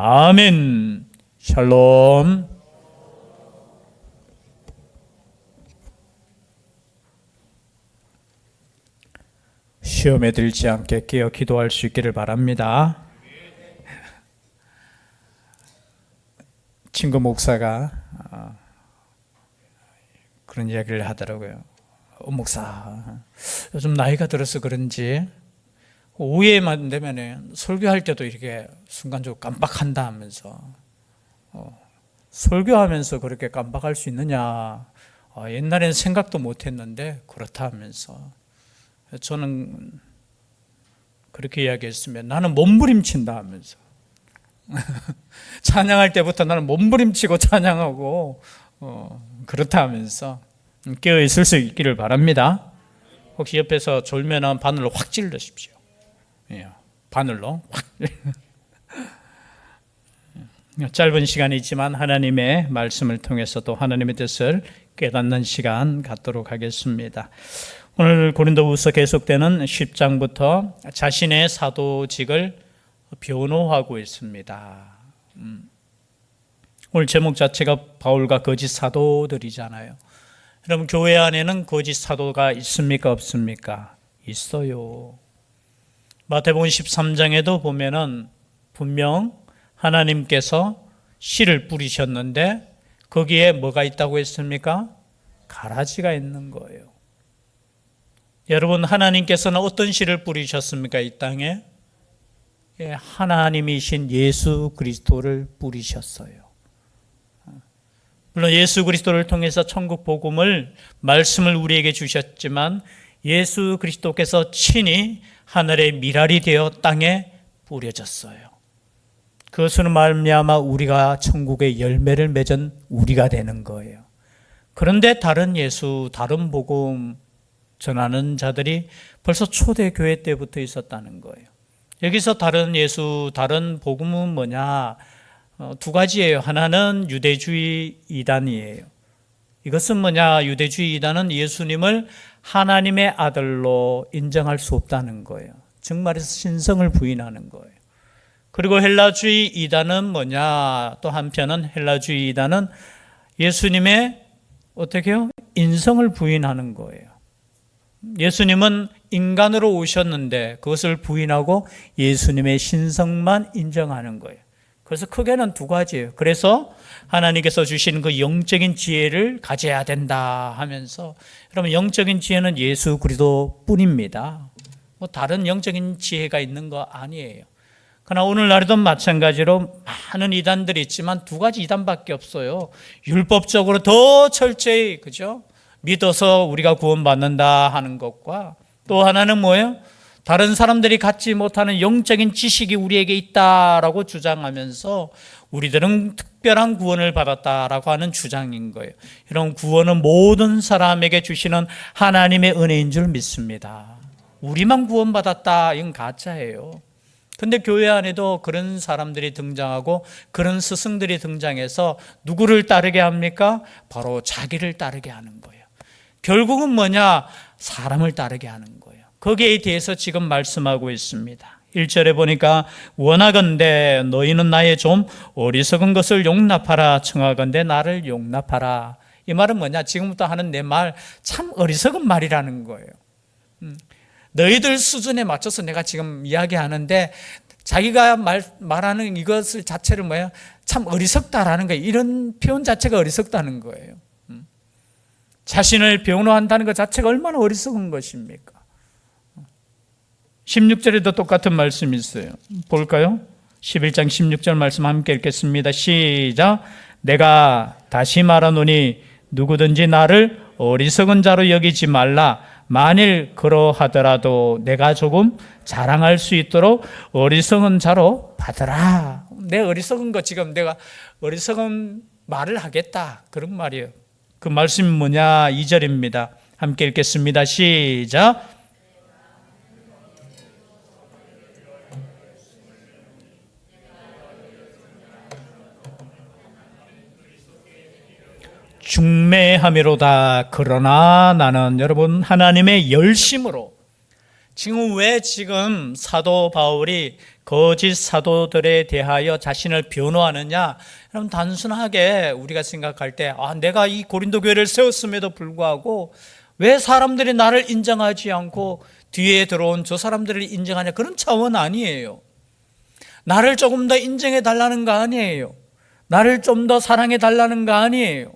아멘. 샬롬. 시험에 들지 않게 깨어 기도할 수 있기를 바랍니다. 친구 목사가 그런 이야기를 하더라고요. 목사, 요즘 나이가 들어서 그런지 오후에만 되면 설교할 때도 이렇게 순간적으로 깜빡한다 하면서 설교하면서 그렇게 깜빡할 수 있느냐, 옛날에는 생각도 못했는데 그렇다 하면서, 저는 그렇게 이야기했으면 나는 몸부림친다 하면서 찬양할 때부터 나는 몸부림치고 찬양하고 그렇다 하면서 깨어 있을 수 있기를 바랍니다. 혹시 옆에서 졸면은 바늘로 확 찔러십시오. 바늘로 확. 짧은 시간이지만 하나님의 말씀을 통해서 또 하나님의 뜻을 깨닫는 시간 갖도록 하겠습니다. 오늘 고린도후서 계속되는 10장부터 자신의 사도직을 변호하고 있습니다. 오늘 제목 자체가 바울과 거짓 사도들이잖아요. 여러분, 교회 안에는 거짓 사도가 있습니까, 없습니까? 있어요. 마태복음 13장에도 보면은 분명 하나님께서 씨를 뿌리셨는데 거기에 뭐가 있다고 했습니까? 가라지가 있는 거예요. 여러분, 하나님께서는 어떤 씨를 뿌리셨습니까? 이 땅에 하나님이신 예수 그리스도를 뿌리셨어요. 물론 예수 그리스도를 통해서 천국 복음을, 말씀을 우리에게 주셨지만 예수 그리스도께서 친히 하늘의 미랄이 되어 땅에 뿌려졌어요. 그것으로 말미암아 우리가 천국의 열매를 맺은 우리가 되는 거예요. 그런데 다른 예수, 다른 복음 전하는 자들이 벌써 초대교회 때부터 있었다는 거예요. 여기서 다른 예수, 다른 복음은 뭐냐? 두 가지예요. 하나는 유대주의 이단이에요. 이것은 뭐냐? 유대주의 이단은 예수님을 하나님의 아들로 인정할 수 없다는 거예요. 즉 말해서 신성을 부인하는 거예요. 그리고 헬라주의 이단은 뭐냐? 또 한편은 헬라주의 이단은 예수님의 어떻게요? 인성을 부인하는 거예요. 예수님은 인간으로 오셨는데 그것을 부인하고 예수님의 신성만 인정하는 거예요. 그래서 크게는 두 가지예요. 그래서 하나님께서 주신 그 영적인 지혜를 가져야 된다 하면서, 여러분, 영적인 지혜는 예수 그리스도 뿐입니다. 다른 영적인 지혜가 있는 거 아니에요. 그러나 오늘날에도 마찬가지로 많은 이단들이 있지만 두 가지 이단밖에 없어요. 율법적으로 더 철저히, 그죠? 믿어서 우리가 구원받는다 하는 것과, 또 하나는 뭐예요? 다른 사람들이 갖지 못하는 영적인 지식이 우리에게 있다라고 주장하면서 우리들은 특별한 구원을 받았다라고 하는 주장인 거예요. 이런 구원은 모든 사람에게 주시는 하나님의 은혜인 줄 믿습니다. 우리만 구원받았다, 이건 가짜예요. 근데 교회 안에도 그런 사람들이 등장하고 그런 스승들이 등장해서 누구를 따르게 합니까? 바로 자기를 따르게 하는 거예요. 결국은 뭐냐? 사람을 따르게 하는 거예요. 거기에 대해서 지금 말씀하고 있습니다. 1절에 보니까 원하건대 너희는 나의 좀 어리석은 것을 용납하라, 청하건대 나를 용납하라. 이 말은 뭐냐? 지금부터 하는 내 말 참 어리석은 말이라는 거예요. 너희들 수준에 맞춰서 내가 지금 이야기하는데 자기가 말하는 이것을 자체를 뭐예요? 참 어리석다라는 거예요. 이런 표현 자체가 어리석다는 거예요. 자신을 변호한다는 것 자체가 얼마나 어리석은 것입니까? 16절에도 똑같은 말씀이 있어요. 볼까요? 11장 16절 말씀 함께 읽겠습니다. 시작. 내가 다시 말하노니 누구든지 나를 어리석은 자로 여기지 말라. 만일 그러하더라도 내가 조금 자랑할 수 있도록 어리석은 자로 받으라. 내 어리석은 거, 지금 내가 어리석은 말을 하겠다, 그런 말이에요. 그 말씀이 뭐냐? 2절입니다. 함께 읽겠습니다. 시작. 중매함이로다. 그러나 나는, 여러분, 하나님의 열심으로 지금 왜 지금 사도 바울이 거짓 사도들에 대하여 자신을 변호하느냐? 여러분, 단순하게 우리가 생각할 때 내가 이 고린도 교회를 세웠음에도 불구하고 왜 사람들이 나를 인정하지 않고 뒤에 들어온 저 사람들을 인정하냐, 그런 차원 아니에요. 나를 조금 더 인정해 달라는 거 아니에요. 나를 좀 더 사랑해 달라는 거 아니에요.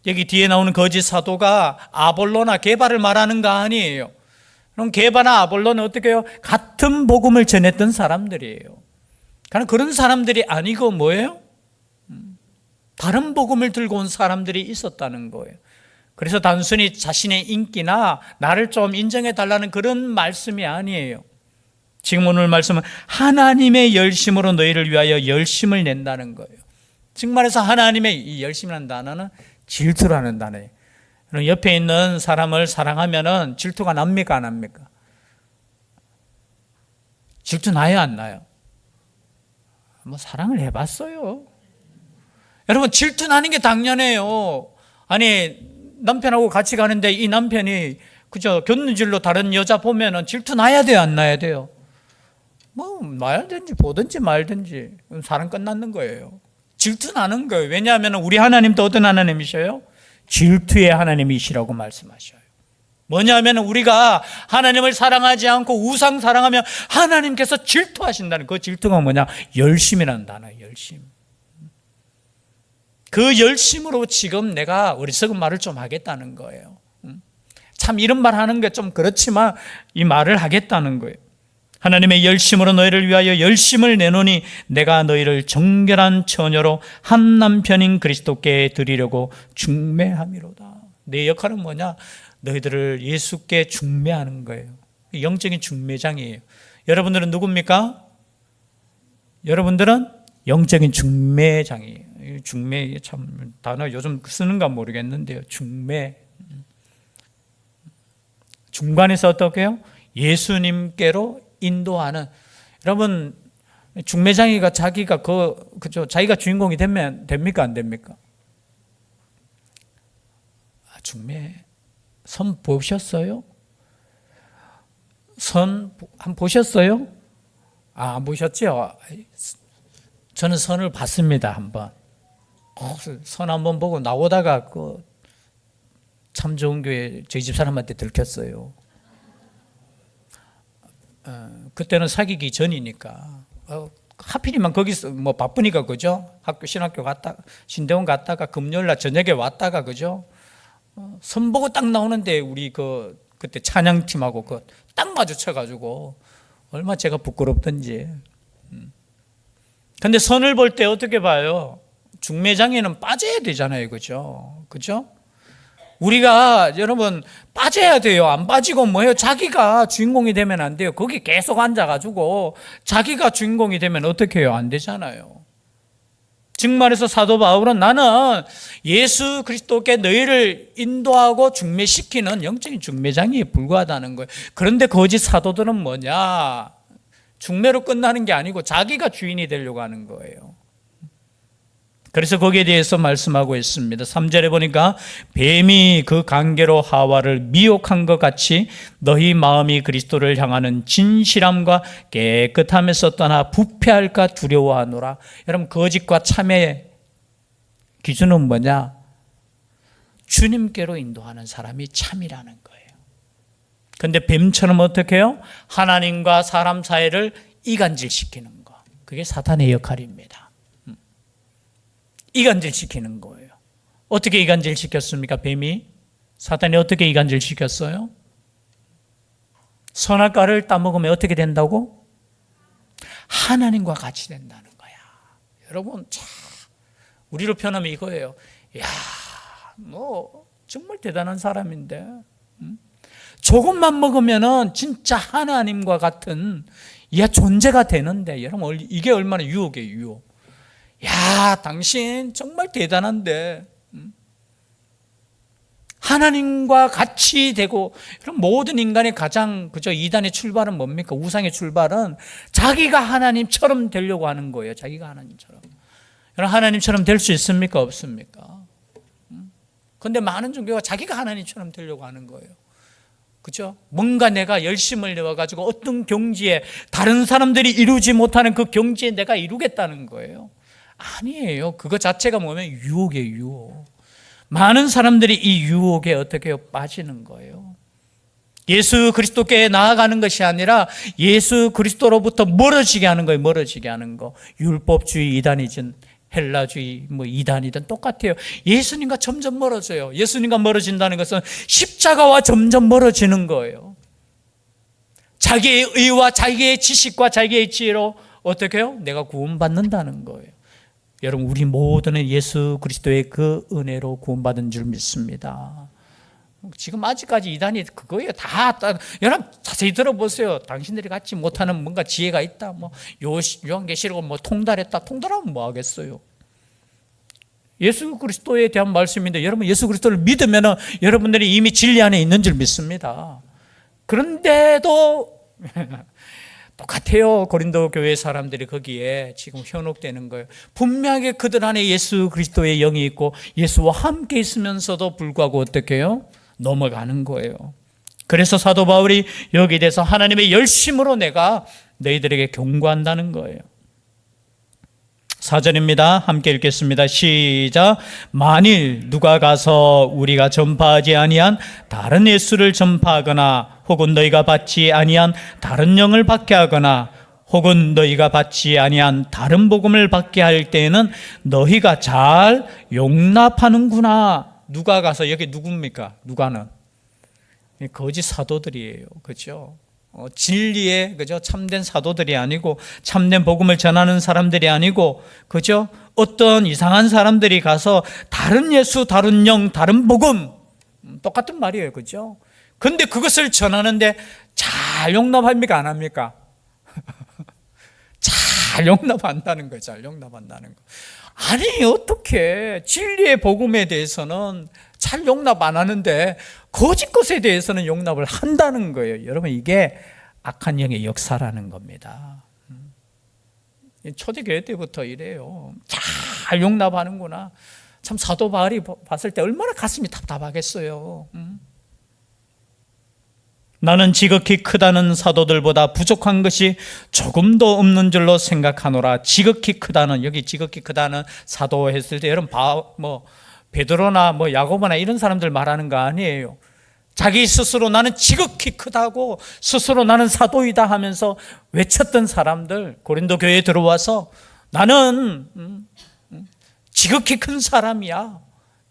여기 뒤에 나오는 거짓 사도가 아볼로나 게바를 말하는 거 아니에요. 그럼 게바나 아볼로는 어떻게 해요? 같은 복음을 전했던 사람들이에요. 그런 사람들이 아니고 뭐예요? 다른 복음을 들고 온 사람들이 있었다는 거예요. 그래서 단순히 자신의 인기나 나를 좀 인정해 달라는 그런 말씀이 아니에요. 지금 오늘 말씀은 하나님의 열심으로 너희를 위하여 열심을 낸다는 거예요. 즉 말해서 하나님의 이 열심이라는 단어는 질투라는 단어예요. 옆에 있는 사람을 사랑하면 질투가 납니까, 안 납니까? 질투 나요, 안 나요? 사랑을 해봤어요. 여러분, 질투 나는 게 당연해요. 아니, 남편하고 같이 가는데 이 남편이 그저 곁눈질로 다른 여자 보면은 질투 나야 돼요, 안 나야 돼요? 말든지 보든지 말든지 사랑 끝났는 거예요. 질투 나는 거예요. 왜냐하면 우리 하나님도 어떤 하나님이셔요? 질투의 하나님이시라고 말씀하셔요. 뭐냐면 우리가 하나님을 사랑하지 않고 우상 사랑하면 하나님께서 질투하신다는, 그 질투가 뭐냐? 열심이라는 단어예요. 열심. 그 열심으로 지금 내가 어리석은 말을 좀 하겠다는 거예요. 참 이런 말 하는 게 좀 그렇지만 이 말을 하겠다는 거예요. 하나님의 열심으로 너희를 위하여 열심을 내노니 내가 너희를 정결한 처녀로 한 남편인 그리스도께 드리려고 중매함이로다. 내 역할은 뭐냐? 너희들을 예수께 중매하는 거예요. 영적인 중매장이에요. 여러분들은 누굽니까? 여러분들은 영적인 중매장이에요. 중매, 참 단어 요즘 쓰는가 모르겠는데요. 중매. 중간에서 어떻게 해요? 예수님께로 인도하는. 여러분, 중매장이가 자기가 그죠? 자기가 주인공이 되면 됩니까, 안 됩니까? 중매 선 보셨어요? 선 한 보셨어요? 안 보셨죠? 저는 선을 봤습니다, 한번. 선 한번 보고 나오다가 참 좋은 교회 저희 집 사람한테 들켰어요. 그때는 사귀기 전이니까 하필이면 거기서 바쁘니까, 그죠? 신학교 갔다가 신대원 갔다가 금요일날 저녁에 왔다가, 그죠? 선보고 딱 나오는데 우리 그때 찬양팀하고 딱 마주쳐가지고 얼마 제가 부끄럽던지. 근데 선을 볼 때 어떻게 봐요? 중매장에는 빠져야 되잖아요, 그죠? 그죠? 우리가 여러분 빠져야 돼요. 안 빠지고 뭐예요? 자기가 주인공이 되면 안 돼요. 거기 계속 앉아가지고 자기가 주인공이 되면 어떻게 해요? 안 되잖아요. 즉 말해서 사도 바울은 나는 예수 그리스도께 너희를 인도하고 중매시키는 영적인 중매장에 불과하다는 거예요. 그런데 거짓 사도들은 뭐냐? 중매로 끝나는 게 아니고 자기가 주인이 되려고 하는 거예요. 그래서 거기에 대해서 말씀하고 있습니다. 3절에 보니까 뱀이 그 관계로 하와를 미혹한 것 같이 너희 마음이 그리스도를 향하는 진실함과 깨끗함에서 떠나 부패할까 두려워하노라. 여러분, 거짓과 참의 기준은 뭐냐? 주님께로 인도하는 사람이 참이라는 거예요. 그런데 뱀처럼 어떻게 해요? 하나님과 사람 사이를 이간질시키는 거. 그게 사탄의 역할입니다. 이간질시키는 거예요. 어떻게 이간질시켰습니까? 뱀이? 사탄이 어떻게 이간질시켰어요? 선악과를 따먹으면 어떻게 된다고? 하나님과 같이 된다는 거야. 여러분, 참 우리로 표현하면 이거예요. 야, 너 정말 대단한 사람인데 조금만 먹으면은 진짜 하나님과 같은 존재가 되는데, 여러분 이게 얼마나 유혹이에요, 유혹. 야, 당신 정말 대단한데 하나님과 같이 되고. 그럼 모든 인간의 가장 이단의 출발은 뭡니까? 우상의 출발은 자기가 하나님처럼 되려고 하는 거예요. 자기가 하나님처럼. 여러분, 하나님처럼 될 수 있습니까? 없습니까? 그런데 많은 종교가 자기가 하나님처럼 되려고 하는 거예요. 그죠? 뭔가 내가 열심을 내어가지고 어떤 경지에 다른 사람들이 이루지 못하는 그 경지에 내가 이루겠다는 거예요. 아니에요. 그거 자체가 뭐냐면 유혹이에요, 유혹. 많은 사람들이 이 유혹에 어떻게 빠지는 거예요. 예수 그리스도께 나아가는 것이 아니라 예수 그리스도로부터 멀어지게 하는 거예요. 멀어지게 하는 거. 율법주의 이단이든 헬라주의 이단이든 똑같아요. 예수님과 점점 멀어져요. 예수님과 멀어진다는 것은 십자가와 점점 멀어지는 거예요. 자기의 의와 자기의 지식과 자기의 지혜로 어떻게 해요? 내가 구원받는다는 거예요. 여러분, 우리 모두는 예수 그리스도의 그 은혜로 구원받은 줄 믿습니다. 지금 아직까지 이단이 그거예요. 여러분 자세히 들어보세요. 당신들이 갖지 못하는 뭔가 지혜가 있다. 요한계시록을 통달했다. 통달하면 뭐 하겠어요? 예수 그리스도에 대한 말씀인데 여러분 예수 그리스도를 믿으면 여러분들이 이미 진리 안에 있는 줄 믿습니다. 그런데도 똑같아요. 고린도 교회 사람들이 거기에 지금 현혹되는 거예요. 분명하게 그들 안에 예수 그리스도의 영이 있고 예수와 함께 있으면서도 불구하고 어떻게 해요? 넘어가는 거예요. 그래서 사도 바울이 여기에 대해서 하나님의 열심으로 내가 너희들에게 경고한다는 거예요. 4절입니다. 함께 읽겠습니다. 시작. 만일 누가 가서 우리가 전파하지 아니한 다른 예수를 전파하거나 혹은 너희가 받지 아니한 다른 영을 받게 하거나 혹은 너희가 받지 아니한 다른 복음을 받게 할 때에는 너희가 잘 용납하는구나. 누가 가서, 여기 누굽니까? 누가는? 거짓 사도들이에요. 그렇죠? 진리의, 그죠? 참된 사도들이 아니고 참된 복음을 전하는 사람들이 아니고, 그죠? 어떤 이상한 사람들이 가서 다른 예수, 다른 영, 다른 복음, 똑같은 말이에요. 그죠? 근데 그것을 전하는데 잘 용납합니까? 안 합니까? 잘 용납한다는 거예요. 잘 용납한다는 거. 아니, 어떻게 진리의 복음에 대해서는 잘 용납 안 하는데 거짓 것에 대해서는 용납을 한다는 거예요. 여러분, 이게 악한 영의 역사라는 겁니다. 초대교회 때부터 이래요. 잘 용납하는구나. 참 사도 바울이 봤을 때 얼마나 가슴이 답답하겠어요. 나는 지극히 크다는 사도들보다 부족한 것이 조금도 없는 줄로 생각하노라. 지극히 크다는, 여기 지극히 크다는 사도 했을 때 여러분 베드로나 야고보나 이런 사람들 말하는 거 아니에요. 자기 스스로 나는 지극히 크다고 스스로 나는 사도이다 하면서 외쳤던 사람들, 고린도 교회에 들어와서 나는 지극히 큰 사람이야.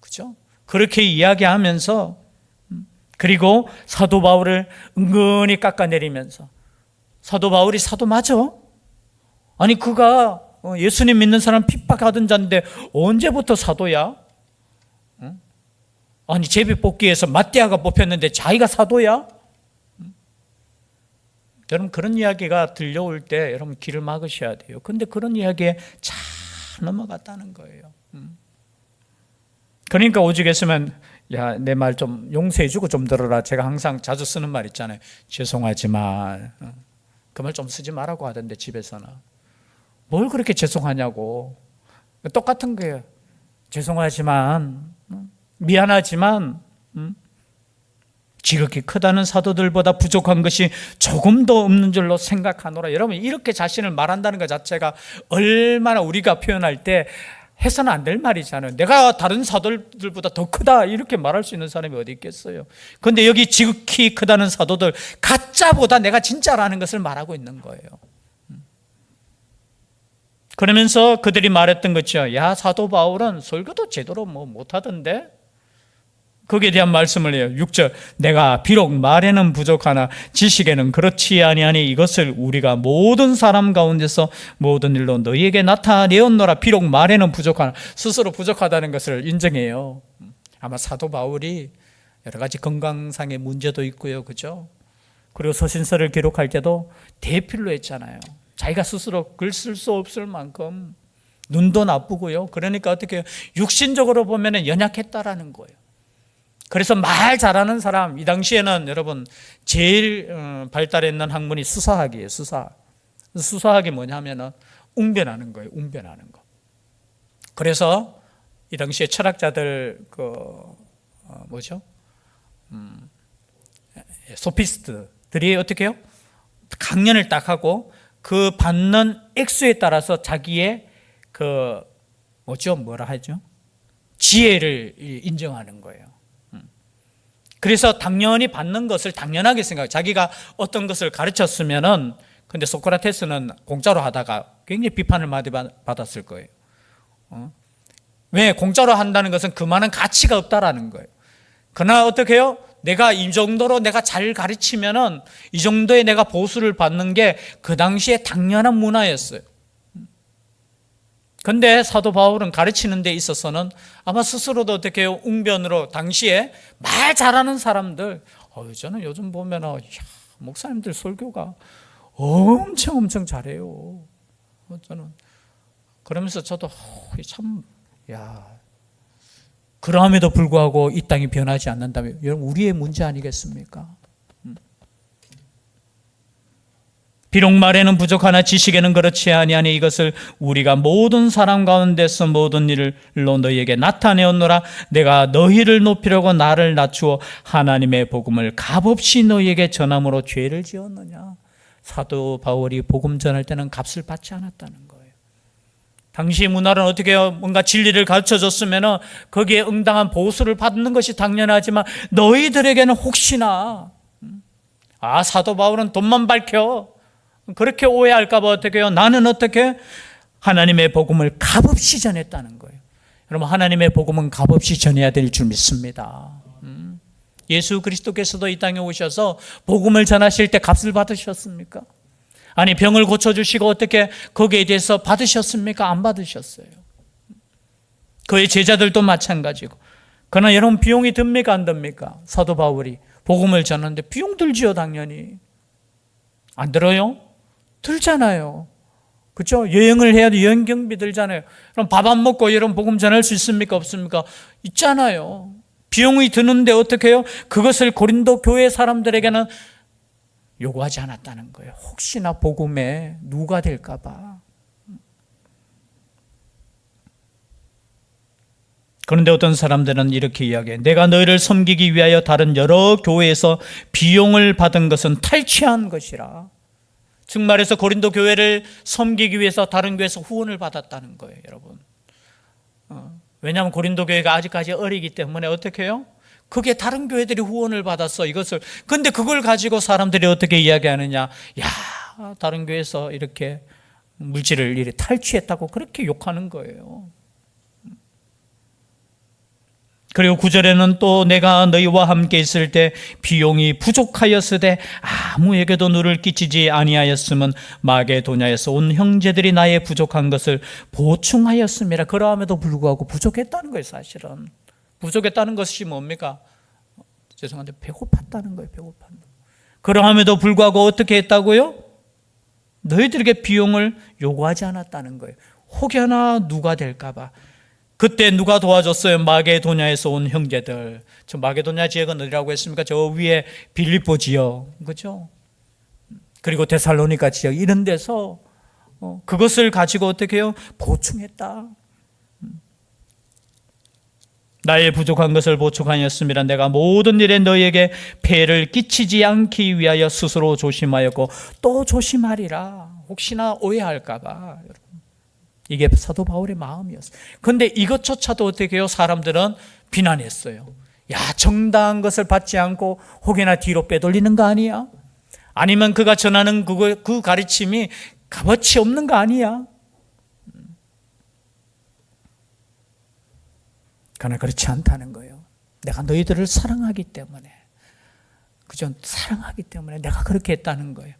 그죠? 그렇게 이야기하면서, 그리고 사도 바울을 은근히 깎아내리면서, 사도 바울이 사도 맞아? 아니 그가 예수님 믿는 사람 핍박하던 자인데 언제부터 사도야? 아니 제비뽑기에서 마띠아가 뽑혔는데 자기가 사도야? 여러분, 그런 이야기가 들려올 때 여러분 귀를 막으셔야 돼요. 근데 그런 이야기에 잘 넘어갔다는 거예요. 그러니까 오죽했으면 야, 내 말 좀 용서해주고 좀 들어라. 제가 항상 자주 쓰는 말 있잖아요. 죄송하지만, 그 말 좀 쓰지 말라고 하던데 집에서는. 뭘 그렇게 죄송하냐고. 똑같은 거예요. 죄송하지만, 미안하지만, 지극히 크다는 사도들보다 부족한 것이 조금도 없는 줄로 생각하노라. 여러분, 이렇게 자신을 말한다는 것 자체가 얼마나 우리가 표현할 때 해서는 안 될 말이잖아요. 내가 다른 사도들보다 더 크다 이렇게 말할 수 있는 사람이 어디 있겠어요. 그런데 여기 지극히 크다는 사도들, 가짜보다 내가 진짜라는 것을 말하고 있는 거예요. 그러면서 그들이 말했던 거죠. 야, 사도 바울은 설교도 제대로 못하던데? 거기에 대한 말씀을 해요. 6절. 내가 비록 말에는 부족하나 지식에는 그렇지 아니하니 이것을 우리가 모든 사람 가운데서 모든 일로 너희에게 나타내었노라. 비록 말에는 부족하나, 스스로 부족하다는 것을 인정해요. 아마 사도 바울이 여러 가지 건강상의 문제도 있고요. 그죠? 그리고 서신서를 기록할 때도 대필로 했잖아요. 자기가 스스로 글 쓸 수 없을 만큼 눈도 나쁘고요. 그러니까 어떻게 육신적으로 보면 연약했다라는 거예요. 그래서 말 잘하는 사람, 이 당시에는 여러분 제일 발달했는 학문이 수사학이에요. 수사학이 뭐냐면은 웅변하는 거예요. 웅변하는 거. 그래서 이 당시에 철학자들 소피스트들이 어떻게 해요? 강연을 딱 하고 그 받는 액수에 따라서 자기의 뭐라 하죠? 지혜를 인정하는 거예요. 그래서 당연히 받는 것을 당연하게 생각해요. 자기가 어떤 것을 가르쳤으면은, 근데 소크라테스는 공짜로 하다가 굉장히 비판을 많이 받았을 거예요. 왜? 공짜로 한다는 것은 그만한 가치가 없다라는 거예요. 그러나 어떻게 해요? 내가 이 정도로 내가 잘 가르치면은 이 정도의 내가 보수를 받는 게 그 당시에 당연한 문화였어요. 근데 사도 바울은 가르치는 데 있어서는 아마 스스로도 어떻게 해요? 웅변으로 당시에 말 잘하는 사람들, 저는 요즘 보면은 목사님들 설교가 엄청 잘해요. 저는 그러면서 저도 참, 그럼에도 불구하고 이 땅이 변하지 않는다면 여러분 우리의 문제 아니겠습니까? 비록 말에는 부족하나 지식에는 그렇지 아니하니 이것을 우리가 모든 사람 가운데서 모든 일로 너희에게 나타내었노라. 내가 너희를 높이려고 나를 낮추어 하나님의 복음을 값없이 너희에게 전함으로 죄를 지었느냐. 사도 바울이 복음 전할 때는 값을 받지 않았다는 거예요. 당시 문화는 어떻게 해요? 뭔가 진리를 가르쳐줬으면 거기에 응당한 보수를 받는 것이 당연하지만 너희들에게는 혹시나 사도 바울은 돈만 밝혀 그렇게 오해할까 봐 어떻게 해요? 나는 어떻게 하나님의 복음을 값없이 전했다는 거예요. 여러분 하나님의 복음은 값없이 전해야 될 줄 믿습니다. 예수 그리스도께서도 이 땅에 오셔서 복음을 전하실 때 값을 받으셨습니까? 아니 병을 고쳐주시고 어떻게 거기에 대해서 받으셨습니까? 안 받으셨어요. 그의 제자들도 마찬가지고. 그러나 여러분 비용이 듭니까 안 듭니까? 사도 바울이 복음을 전하는데 비용 들지요. 당연히 안 들어요? 들잖아요. 그렇죠? 여행을 해야 돼. 여행 경비 들잖아요. 그럼 밥 안 먹고 여러분 복음 전할 수 있습니까? 없습니까? 있잖아요. 비용이 드는데 어떻게 해요? 그것을 고린도 교회 사람들에게는 요구하지 않았다는 거예요. 혹시나 복음에 누가 될까 봐. 그런데 어떤 사람들은 이렇게 이야기해요. 내가 너희를 섬기기 위하여 다른 여러 교회에서 비용을 받은 것은 탈취한 것이라. 즉 말해서 고린도 교회를 섬기기 위해서 다른 교회에서 후원을 받았다는 거예요, 여러분. 왜냐하면 고린도 교회가 아직까지 어리기 때문에 어떻게 해요? 그게 다른 교회들이 후원을 받았어, 이것을. 근데 그걸 가지고 사람들이 어떻게 이야기하느냐. 다른 교회에서 이렇게 물질을 이렇게 탈취했다고 그렇게 욕하는 거예요. 그리고 9절에는 또 내가 너희와 함께 있을 때 비용이 부족하였으되 아무에게도 누를 끼치지 아니하였음은 마게도냐에서 온 형제들이 나의 부족한 것을 보충하였음이라. 그러함에도 불구하고 부족했다는 거예요. 사실은 부족했다는 것이 뭡니까? 죄송한데 배고팠다는 거예요. 배고팠다. 그러함에도 불구하고 어떻게 했다고요? 너희들에게 비용을 요구하지 않았다는 거예요. 혹여나 누가 될까 봐. 그때 누가 도와줬어요? 마게도냐에서 온 형제들. 저 마게도냐 지역은 어디라고 했습니까? 저 위에 빌립보 지역, 그렇죠? 그리고 데살로니가 지역 이런 데서 그것을 가지고 어떻게 해요? 보충했다. 나의 부족한 것을 보충하였음이라. 내가 모든 일에 너희에게 폐를 끼치지 않기 위하여 스스로 조심하였고 또 조심하리라. 혹시나 오해할까 봐. 이게 사도 바울의 마음이었어요. 그런데 이것조차도 어떻게 해요? 사람들은 비난했어요. 정당한 것을 받지 않고 혹여나 뒤로 빼돌리는 거 아니야? 아니면 그가 전하는 그 가르침이 값어치 없는 거 아니야? 그러나 그렇지 않다는 거예요. 내가 너희들을 사랑하기 때문에, 그죠? 사랑하기 때문에 내가 그렇게 했다는 거예요.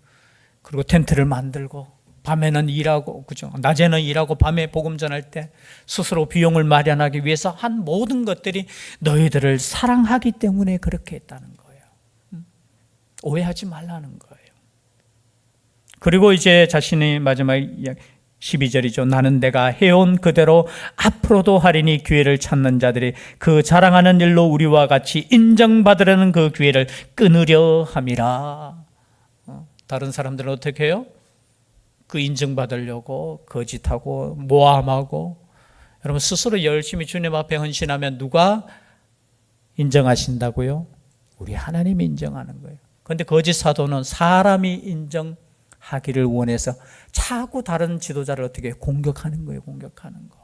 그리고 텐트를 만들고 밤에는 일하고, 그죠? 낮에는 일하고 밤에 복음 전할 때 스스로 비용을 마련하기 위해서 한 모든 것들이 너희들을 사랑하기 때문에 그렇게 했다는 거예요. 오해하지 말라는 거예요. 그리고 이제 자신의 마지막 12절이죠. 나는 내가 해온 그대로 앞으로도 하리니 기회를 찾는 자들이 그 자랑하는 일로 우리와 같이 인정받으려는 그 기회를 끊으려 함이라. 다른 사람들은 어떻게 해요? 그 인정받으려고 거짓하고 모함하고. 여러분 스스로 열심히 주님 앞에 헌신하면 누가 인정하신다고요? 우리 하나님이 인정하는 거예요. 그런데 거짓 사도는 사람이 인정하기를 원해서 자꾸 다른 지도자를 어떻게 공격하는 거예요. 공격하는 거.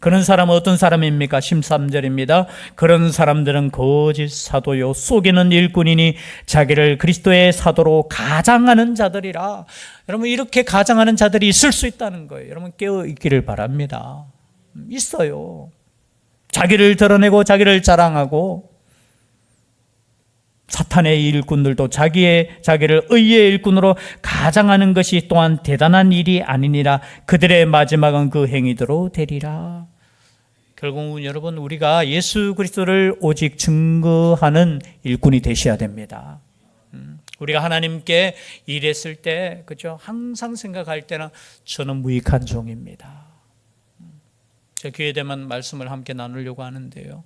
그런 사람은 어떤 사람입니까? 13절입니다. 그런 사람들은 거짓 사도요 속이는 일꾼이니 자기를 그리스도의 사도로 가장하는 자들이라. 여러분, 이렇게 가장하는 자들이 있을 수 있다는 거예요. 여러분, 깨어 있기를 바랍니다. 있어요. 자기를 드러내고 자기를 자랑하고, 사탄의 일꾼들도 자기를 의의 일꾼으로 가장하는 것이 또한 대단한 일이 아니니라. 그들의 마지막은 그 행위대로 되리라. 결국은 여러분, 우리가 예수 그리스도를 오직 증거하는 일꾼이 되셔야 됩니다. 우리가 하나님께 일했을 때, 그죠? 항상 생각할 때는 저는 무익한 종입니다. 제가 기회 되면 말씀을 함께 나누려고 하는데요.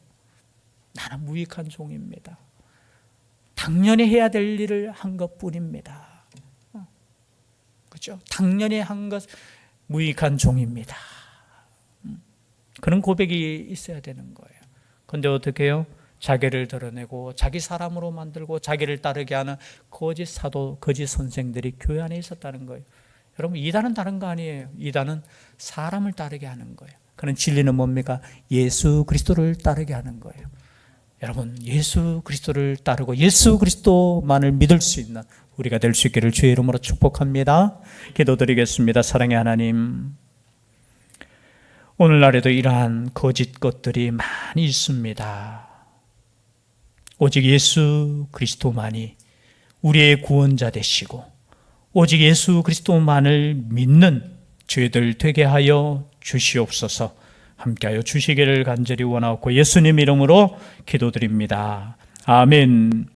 나는 무익한 종입니다. 당연히 해야 될 일을 한 것뿐입니다. 그죠? 당연히 한 것, 무익한 종입니다. 그런 고백이 있어야 되는 거예요. 그런데 어떻게 해요? 자기를 드러내고 자기 사람으로 만들고 자기를 따르게 하는 거짓 사도, 거짓 선생들이 교회 안에 있었다는 거예요. 여러분, 이단은 다른 거 아니에요. 이단은 사람을 따르게 하는 거예요. 그런 진리는 뭡니까? 예수 그리스도를 따르게 하는 거예요. 여러분, 예수 그리스도를 따르고 예수 그리스도만을 믿을 수 있는 우리가 될 수 있기를 주의 이름으로 축복합니다. 기도드리겠습니다. 사랑의 하나님, 오늘날에도 이러한 거짓 것들이 많이 있습니다. 오직 예수 그리스도만이 우리의 구원자 되시고 오직 예수 그리스도만을 믿는 저희들 되게 하여 주시옵소서. 함께하여 주시기를 간절히 원하옵고 예수님 이름으로 기도드립니다. 아멘.